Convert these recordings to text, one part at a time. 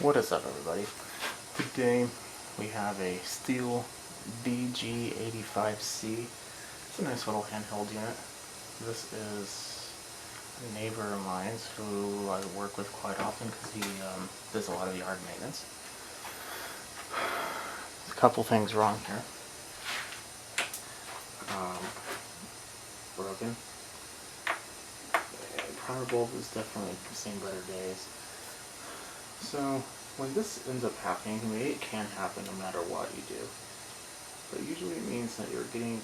What is up, everybody? Today we have a Stihl BG85C. It's a nice little handheld unit. This is a neighbor of mine who I work with quite often because he does a lot of yard maintenance. There's a couple things wrong here. Broken. The power bulb is definitely seen better days. So when this ends up happening, it can happen no matter what you do. But usually it means that you're getting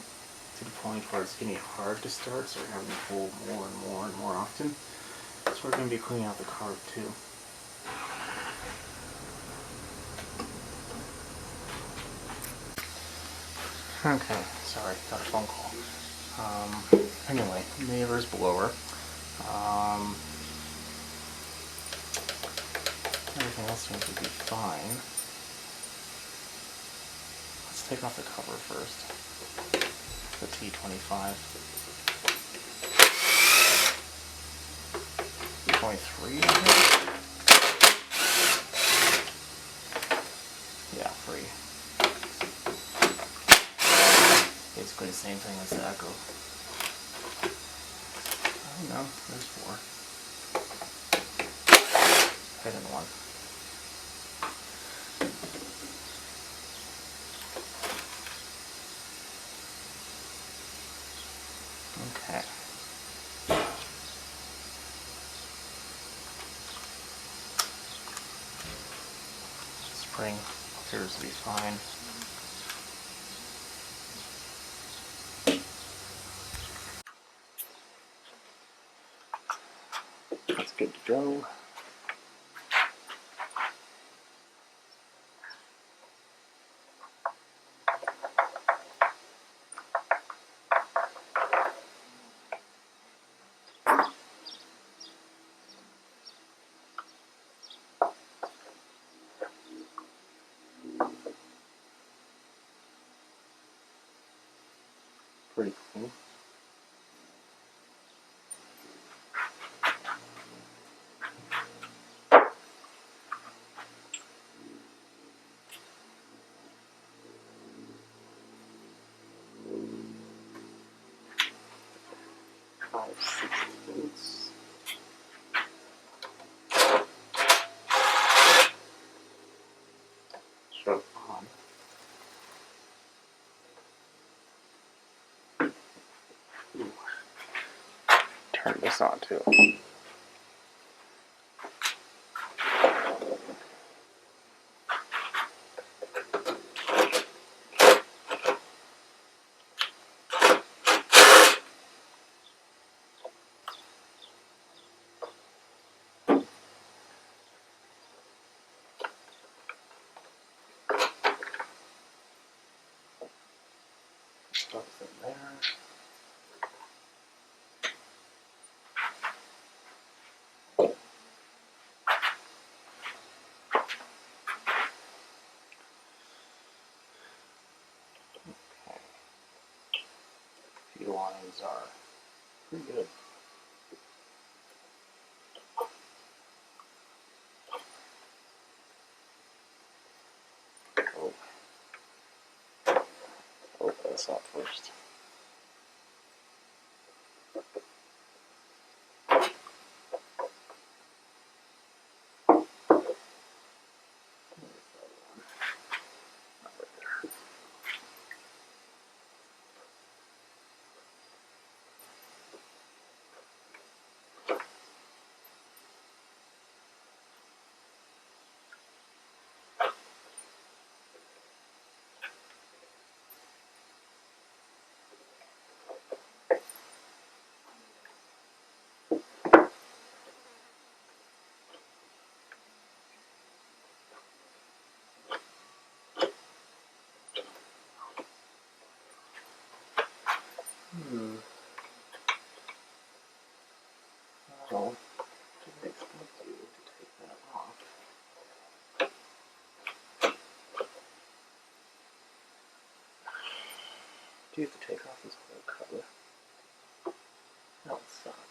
to the point where it's getting hard to start, so you're having to pull more and more and more often. So we're going to be cleaning out the carb too. Okay, sorry, got a phone call. Anyway, neighbor's blower. Everything else seems to be fine. Let's take off the cover first. The T25. 23, I think? Yeah, free. Basically the same thing as the Echo. Oh no, there's 4. Hidden one. Okay. Spring appears to be fine. That's good to go. Pretty cool. Shut on. Ooh. Turn this on too. Stuff in there. Okay. Few lines are pretty good. Oh. Open this up first. Well, didn't expect you to take that off. Do you have to take off this whole cover? That would suck.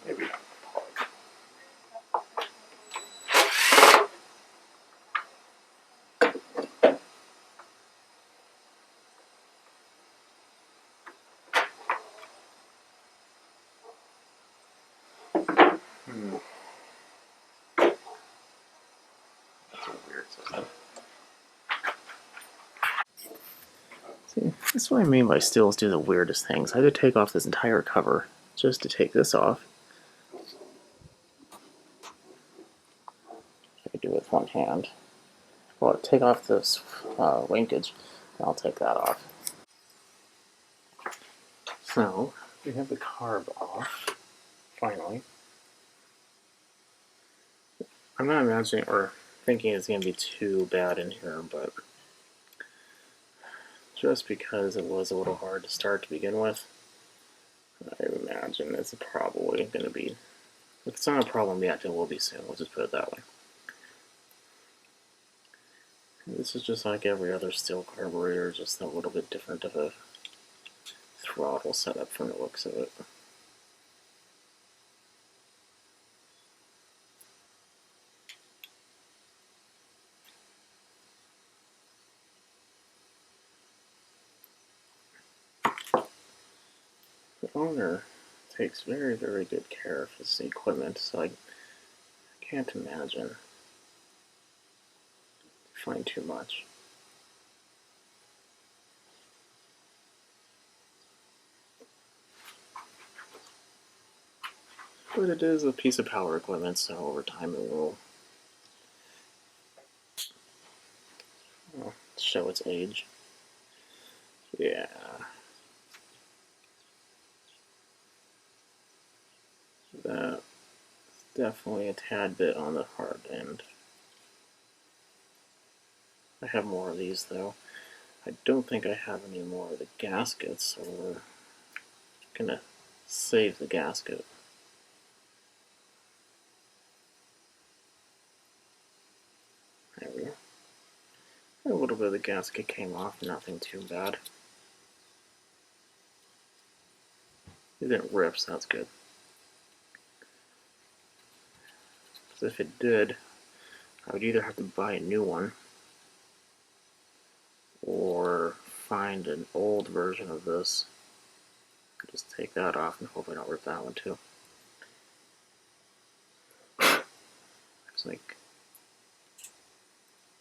Maybe not. That's a weird system. See, that's what I mean by Stihls do the weirdest things. I had to take off this entire cover just to take this off. I could do it with one hand. Well, take off this linkage, and I'll take that off. So, we have the carb off, finally. I'm not imagining or thinking it's going to be too bad in here, but just because it was a little hard to start to begin with, I imagine it's probably going to be, if it's not a problem yet, it will be soon. We'll just put it that way. This is just like every other Stihl carburetor, just a little bit different of a throttle setup from the looks of it. The owner takes very, very good care of his equipment, so I can't imagine find too much. But it is a piece of power equipment, so over time it will show its age. Yeah. That's definitely a tad bit on the hard end. I have more of these though. I don't think I have any more of the gaskets, so we're gonna save the gasket. There we go. A little bit of the gasket came off, nothing too bad. It didn't rip, so that's good. Because if it did, I would either have to buy a new one or find an old version of this. Just take that off and hopefully not rip that one too. It's like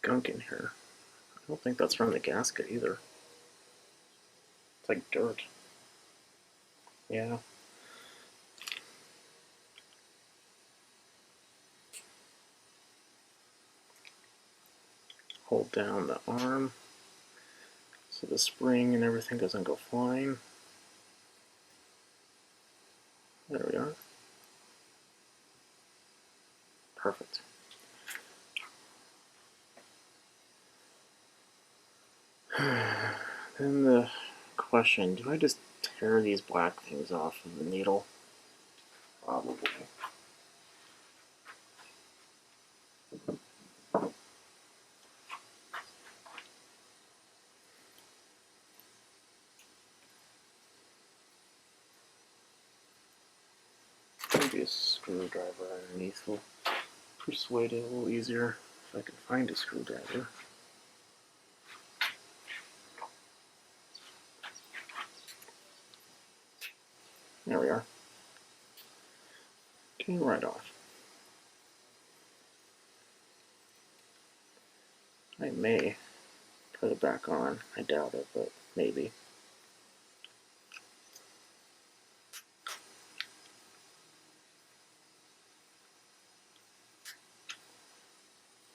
gunk in here. I don't think that's from the gasket either. It's like dirt. Yeah. Hold down the arm so the spring and everything doesn't go flying. There we are. Perfect. Then the question, do I just tear these black things off of the needle? Probably. Maybe a screwdriver underneath will persuade it a little easier if I can find a screwdriver. There we are. Came right off. I may put it back on. I doubt it, but maybe.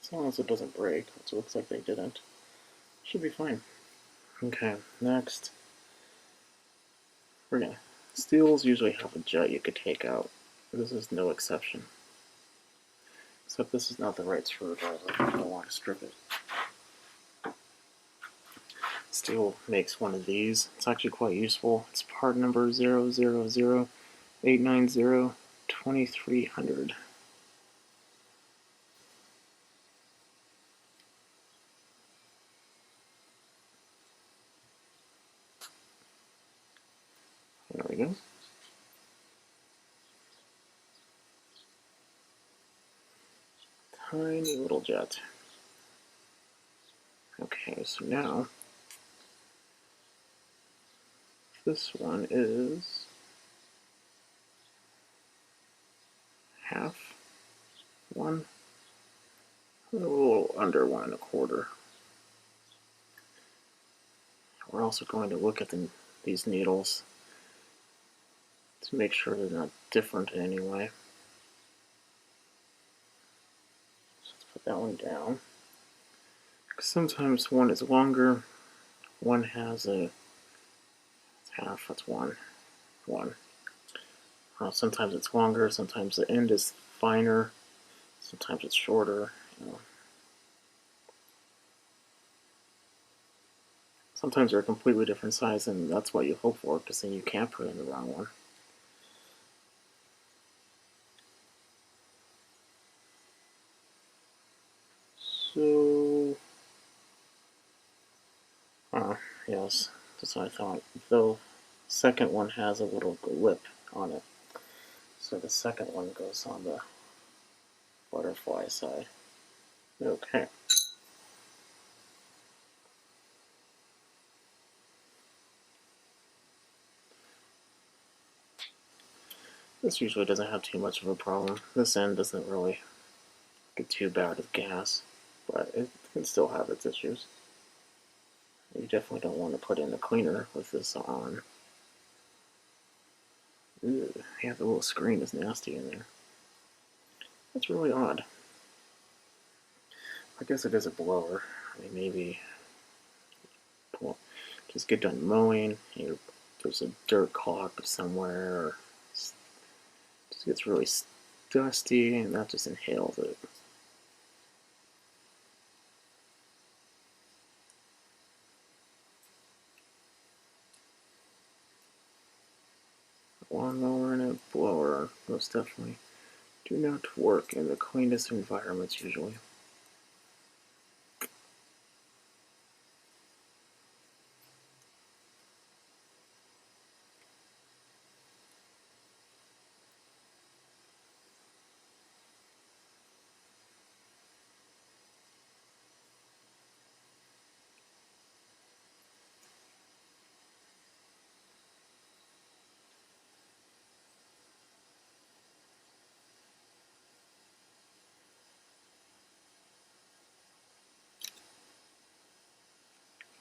As long as it doesn't break, which looks like they didn't, should be fine. Okay, next, Stihls usually have a jet you could take out. This is no exception. Except this is not the right screwdriver. I don't want to strip it. Stihl makes one of these. It's actually quite useful. It's part number 000-890-2300. There we go. tiny little jet. Okay, so now this one is half one, a little under 1 1/4. We're also going to look at these needles to make sure they're not different in any way. So let's put that one down. Sometimes one is longer, one has it's half, that's one. Sometimes it's longer, sometimes the end is finer, sometimes it's shorter. Sometimes they're a completely different size, and that's what you hope for, because then you can't put in the wrong one. So, yes, that's what I thought. The second one has a little lip on it, so the second one goes on the butterfly side. Okay. This usually doesn't have too much of a problem. This end doesn't really get too bad with gas, but it can still have its issues. You definitely don't want to put in a cleaner with this on. Ew, yeah, the little screen is nasty in there. That's really odd. I guess it is a blower. I mean, maybe just get done mowing, there's a dirt clog somewhere, or just gets really dusty, and that just inhales it. Lawnmower and a blower most definitely do not work in the cleanest environments usually.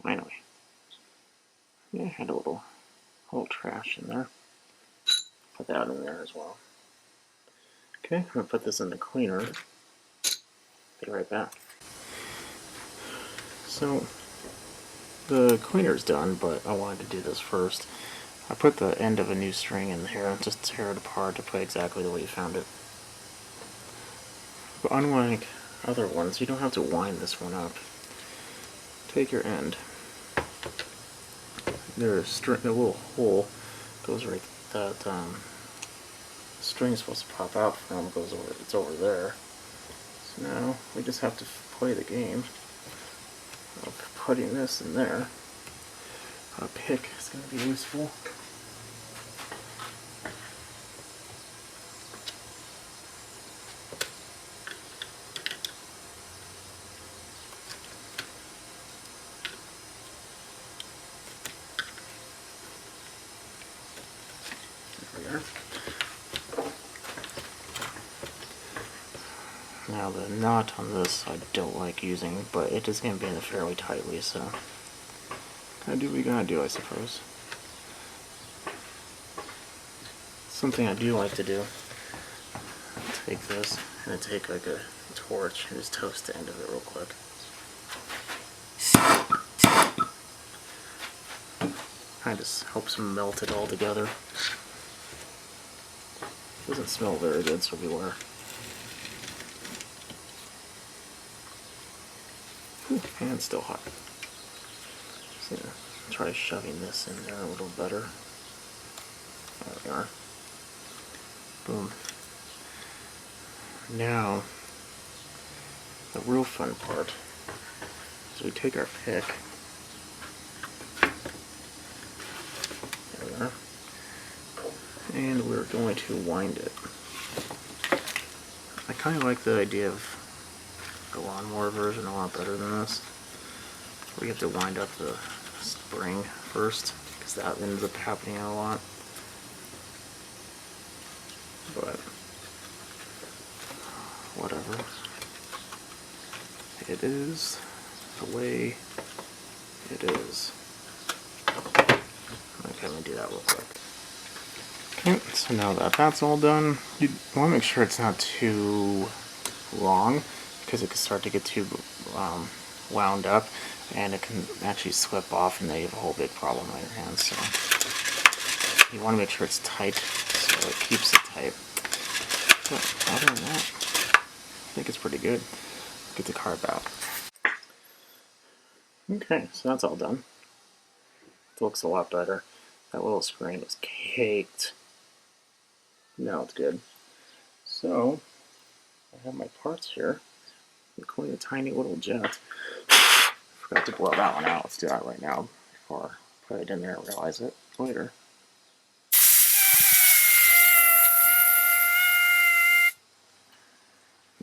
Finally. Yeah, I had a little trash in there. Put that in there as well. Okay, I'm going to put this in the cleaner. Be right back. So, the cleaner's done, but I wanted to do this first. I put the end of a new string in here, just tear it apart to put exactly the way you found it. But unlike other ones, you don't have to wind this one up. Take your end. There's a little hole goes right. That string is supposed to pop out from. Goes over. It's over there. So now we just have to play the game of putting this in there. A pick is going to be useful. Now the knot on this I don't like using, but it is going to be in there fairly tightly, so gotta do what you gotta do, I suppose. Something I do like to do, take this and take like a torch and just toast the end of it real quick. Kind of just helps melt it all together. Doesn't smell very good, so beware. And it's still hot. So try shoving this in there a little better. There we are. Boom. Now, the real fun part is we take our pick. There we are. And we're going to wind it. I kind of like the idea of the lawnmower version a lot better than this. We have to wind up the spring first, because that ends up happening a lot. But whatever. It is the way it is. Okay, let me do that real quick. Okay, so now that that's all done, you want to make sure it's not too long, because it can start to get too wound up, and it can actually slip off, and then you have a whole big problem on your hands. So you want to make sure it's tight, so it keeps it tight. But other than that, I think it's pretty good. Get the carb out. Okay, so that's all done. It looks a lot better. That little screen was caked. Now it's good. So I have my parts here, including a tiny little jet. Forgot to blow that one out. Let's do that right now before I put it in there and realize it later.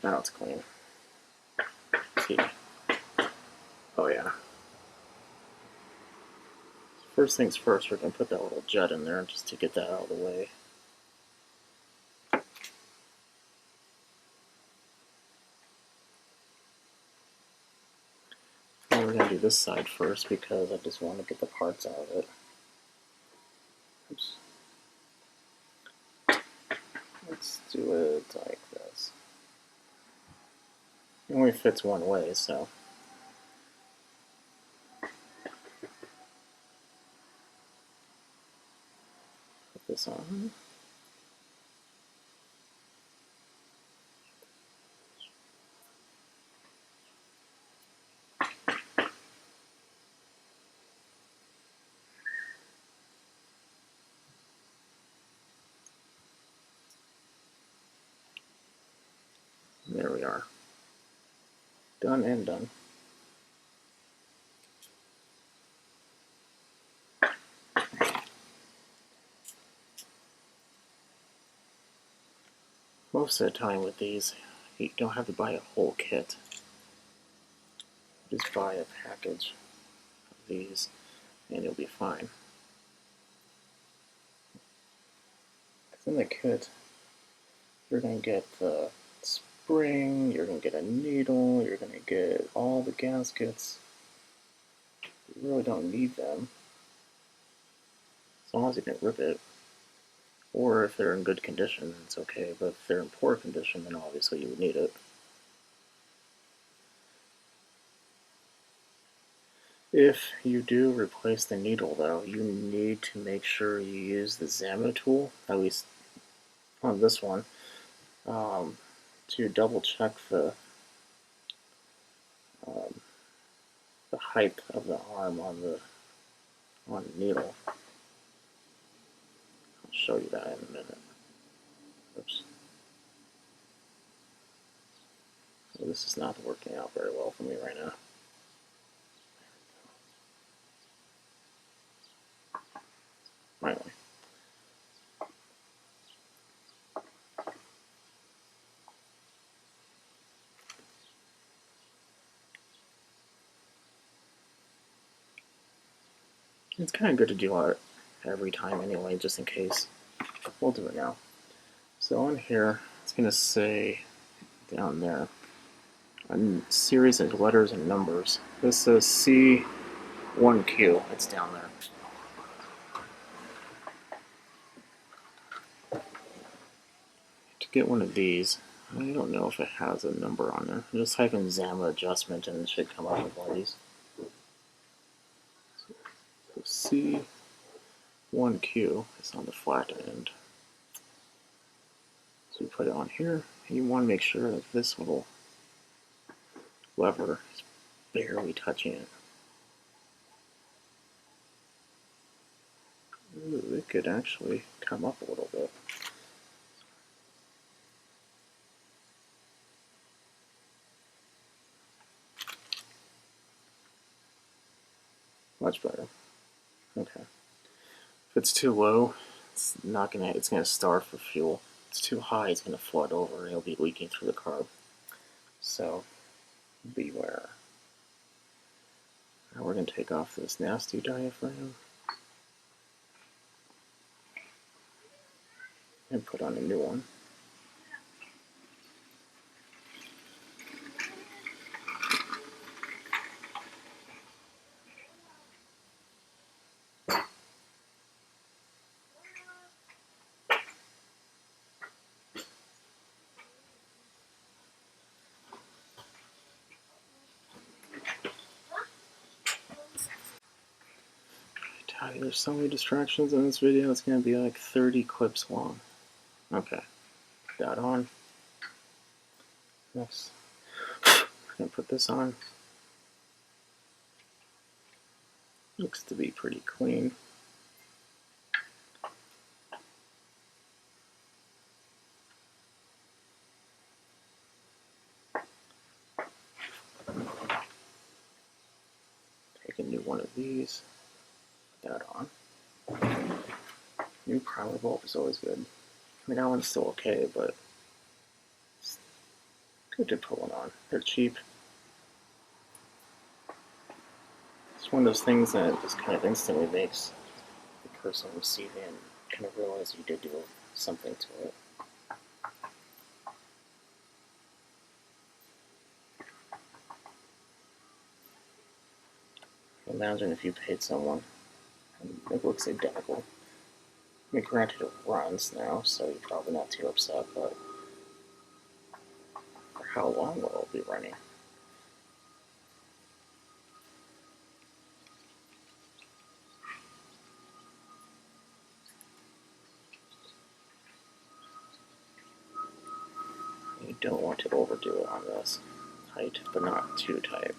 Now it's clean. See. Oh yeah. First things first, we're going to put that little jet in there just to get that out of the way. And we're going to do this side first because I just want to get the parts out of it. Oops. Let's do it like this. It only fits one way, so. Put this on. There we are. Done and done. Most of the time with these, you don't have to buy a whole kit. Just buy a package of these and you'll be fine. Because in the kit, you're going to get the spring, you're going to get a needle, you're going to get all the gaskets. You really don't need them, as long as you didn't rip it. Or if they're in good condition, it's okay, but if they're in poor condition, then obviously you would need it. If you do replace the needle though, you need to make sure you use the Xama tool, at least on this one, to double check the height of the arm on the needle. I'll show you that in a minute. Oops. So this is not working out very well for me right now. Anyway. It's kind of good to do it every time anyway, just in case. We'll do it now. So on here, it's going to say down there a series of letters and numbers. This says C1Q. It's down there. To get one of these, I don't know if it has a number on there. Just type in Xama adjustment and it should come up with one of these. So C1Q is on the flat end. So you put it on here, and you want to make sure that this little lever is barely touching it. Ooh, it could actually come up a little bit. Much better. Okay. If it's too low, it's gonna starve for fuel. If it's too high, it's gonna flood over and it'll be leaking through the carb. So beware. Now we're going to take off this nasty diaphragm and put on a new one. There's so many distractions in this video, it's going to be like 30 clips long. Okay, that on. Next, I'm going to put this on. Looks to be pretty clean. Take a new one of these. Put that on. New primer bulb is always good. I mean, that one's still okay, but it's good to put one on. They're cheap. It's one of those things that just kind of instantly makes the person receiving kind of realize you did do something to it. Imagine if you paid someone and it looks identical. I mean, granted it runs now, so you're probably not too upset, but for how long will it be running? You don't want to overdo it on this. Tight, but not too tight.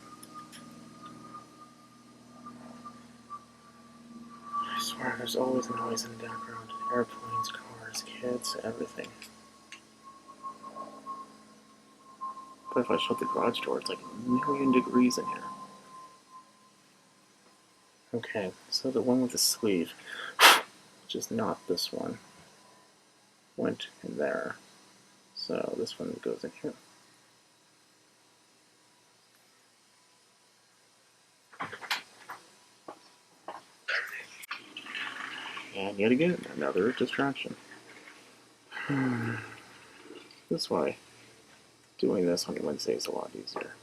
I swear, there's always noise in the background. Airplanes, cars, kids, everything. But if I shut the garage door, it's like 1,000,000 degrees in here. Okay, so the one with the sleeve, which is not this one, went in there. So this one goes in here. And yet again, another distraction. That's why doing this on Wednesday is a lot easier.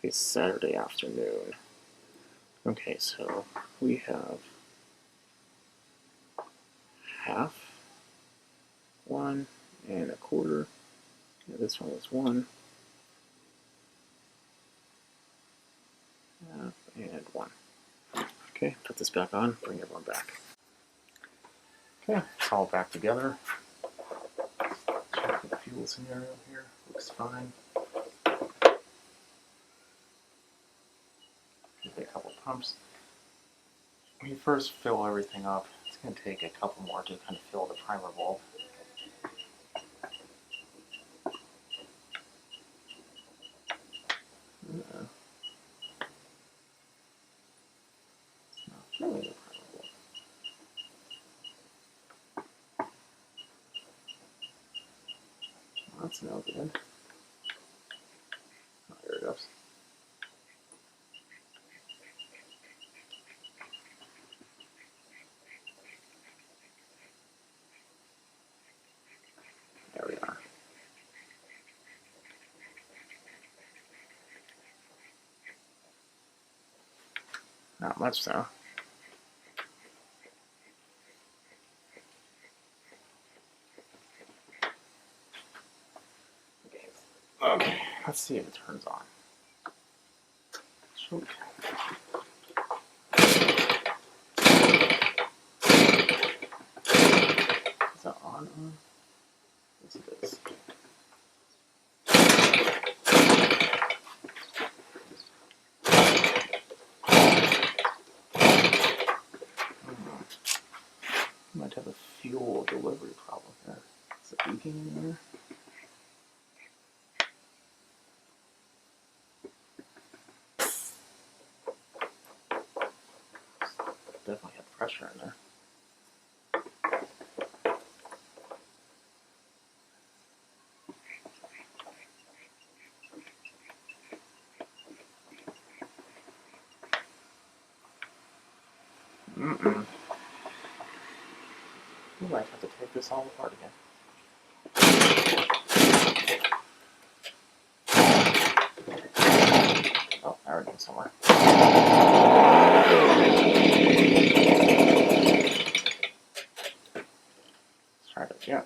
It's Saturday afternoon. Okay, so we have half, 1 1/4. Yeah, this one was 1, half, and 1. Okay, put this back on, bring everyone back. Okay, it's all back together. Check the fuel scenario here, looks fine. Give it a couple pumps. When you first fill everything up, it's going to take a couple more to kind of fill the primer bulb. It's not really the primer bulb. Well, that's no good. Oh, there it goes. There we are. Not much though. Okay, let's see if it turns on. Shoot. Is that on? Yes, it is. Might have a fuel delivery problem here. Is it leaking in there? Definitely had pressure in there. We might have to take this all apart again. Oh, I already went somewhere. Let's try it again.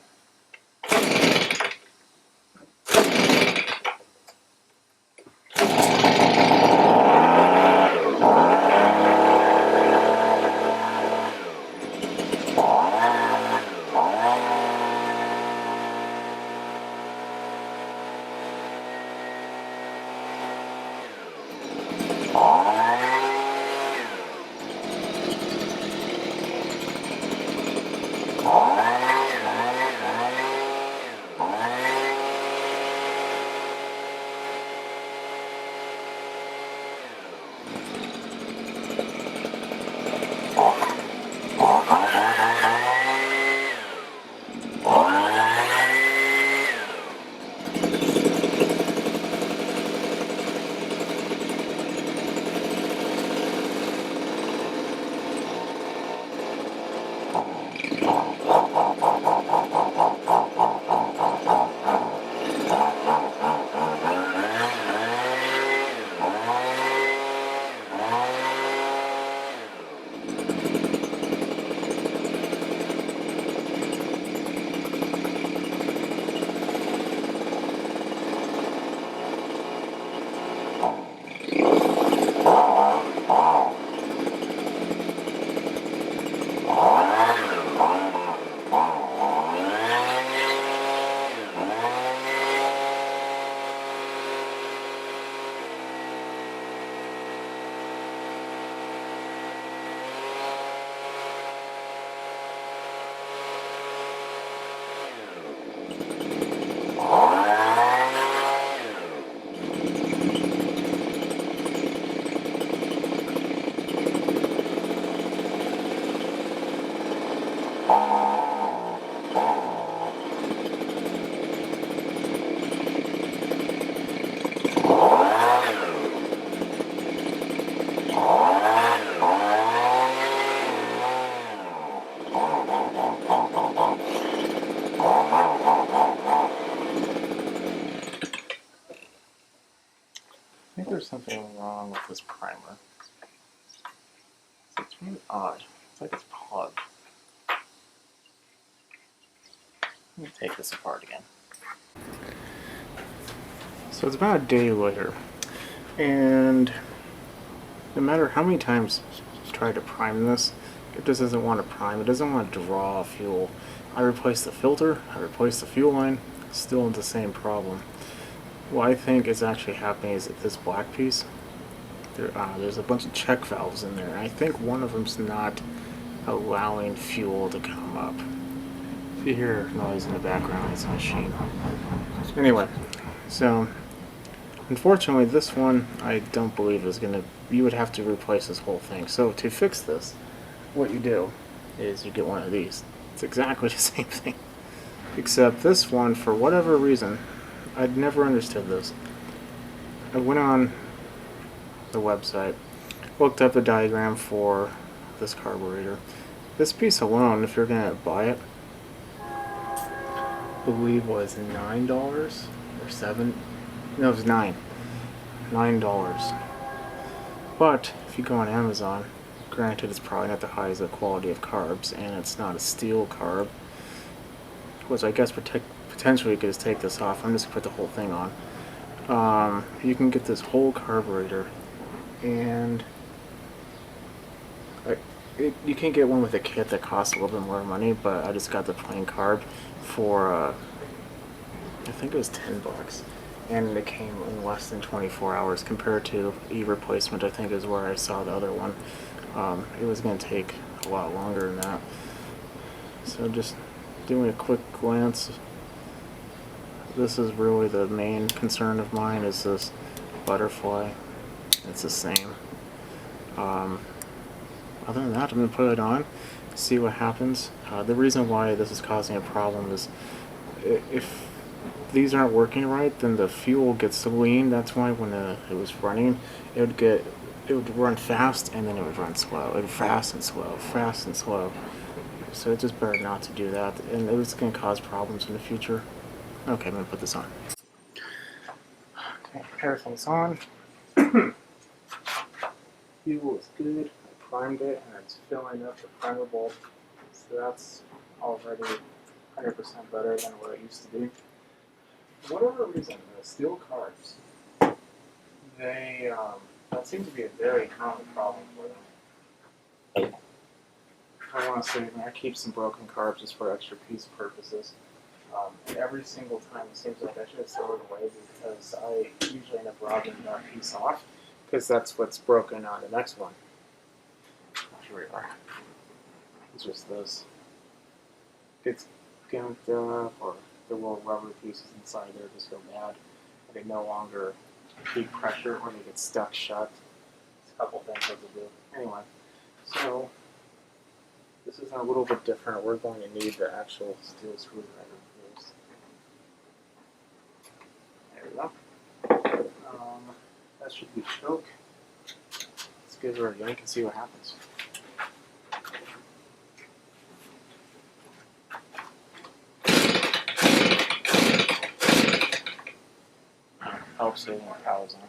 I think there's something wrong with this primer. It's really odd. It's like it's plugged. Let me take this apart again. So it's about a day later, and no matter how many times I try to prime this, it just doesn't want to prime. It doesn't want to draw fuel. I replaced the filter, I replaced the fuel line, still the same problem. What I think is actually happening is that this black piece, there's a bunch of check valves in there. I think one of them's not allowing fuel to come up. If you hear noise in the background, it's a machine. Anyway, so unfortunately this one I don't believe is gonna, you would have to replace this whole thing. So to fix this, what you do is you get one of these. It's exactly the same thing, except this one, for whatever reason, I'd never understood this. I went on the website, looked up the diagram for this carburetor. This piece alone, if you're gonna buy it, I believe was $9 or $7. No, it was $9. But if you go on Amazon, granted it's probably not the highest quality of carbs, and it's not a Stihl carb, which I guess potentially you could just take this off. I'm just gonna put the whole thing on. You can get this whole carburetor, and you can get one with a kit that costs a little bit more money, but I just got the plain carb for I think it was $10, and it came in less than 24 hours compared to e-replacement. I think is where I saw the other one. It was going to take a lot longer than that. So just doing a quick glance, this is really the main concern of mine, is this butterfly. It's the same. Other than that, I'm going to put it on, see what happens. The reason why this is causing a problem is if these aren't working right, then the fuel gets so lean. That's why when it was running, it would get it would run fast and then it would run slow. It would fast and slow, fast and slow. So it's just better not to do that, and it was going to cause problems in the future. Okay, I'm going to put this on. Okay, everything's on. Fuel is good. I primed it and it's filling up the primer bulb. So that's already 100% better than what it used to be. For whatever reason, the Stihl carbs, they, that seems to be a very common problem for them. I want to say, I keep some broken carbs just for extra piece purposes. And every single time it seems like I should throw it away because I usually end up robbing that piece off because that's what's broken on the next one. Here we are. It's just this. Gets gunked up, or the little rubber pieces inside there just go bad. They no longer keep pressure or they get stuck shut. It's a couple things that to do. Anyway, so this is a little bit different. We're going to need the actual steel screwdriver for this. There we go. That should be choke. Let's give her a yank and see what happens. Helps saving our power's on.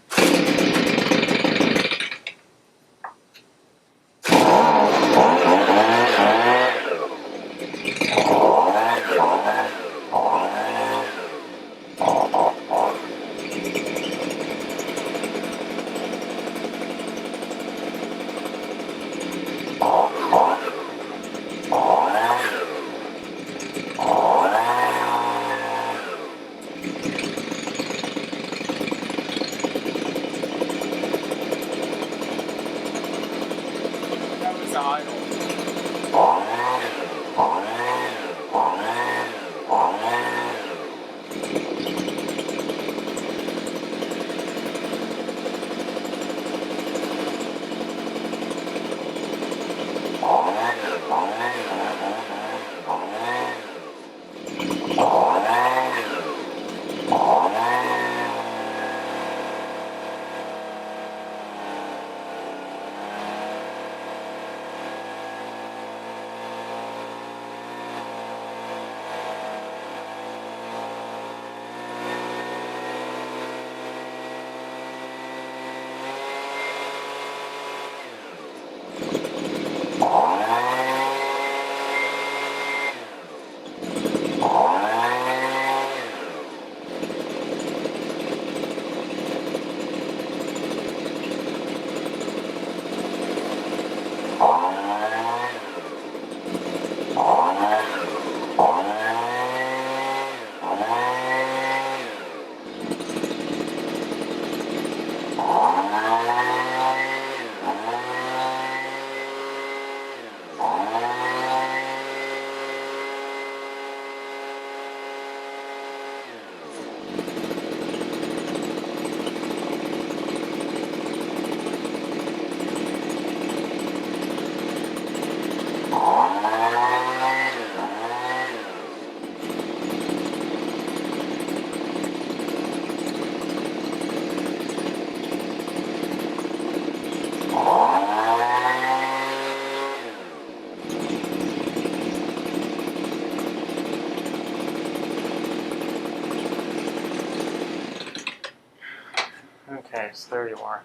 Okay, so there you are.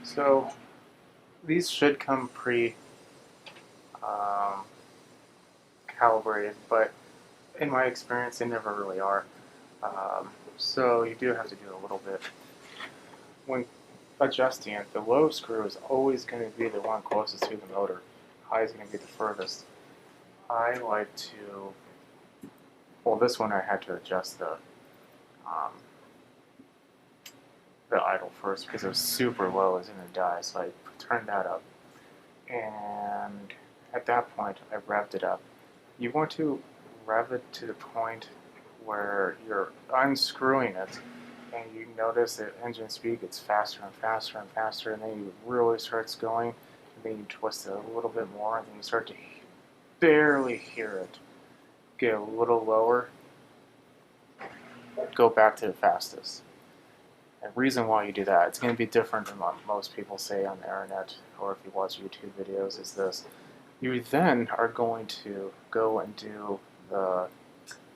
So these should come calibrated, but in my experience, they never really are. So you do have to do a little bit. When adjusting it, the low screw is always going to be the one closest to the motor. High is going to be the furthest. I like to, well, this one I had to adjust the idle first because it was super low, it was going to die, so I turned that up. And at that point, I revved it up. You want to rev it to the point where you're unscrewing it, and you notice that engine speed gets faster and faster and faster, and then you really starts going, and then you twist it a little bit more, and then you start to barely hear it. Get a little lower, go back to the fastest. And the reason why you do that, it's going to be different than what most people say on the internet or if you watch YouTube videos, is this. You then are going to go and do the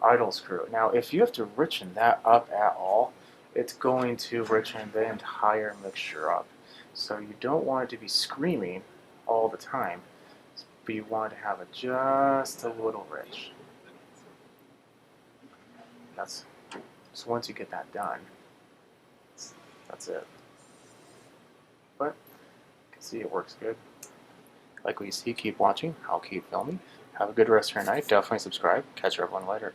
idle screw. Now, if you have to richen that up at all, it's going to richen the entire mixture up. So you don't want it to be screaming all the time, but you want it to have it just a little rich. So once you get that done, that's it. But you can see it works good. Like what you see, keep watching. I'll keep filming. Have a good rest of your night. Definitely subscribe. Catch everyone later.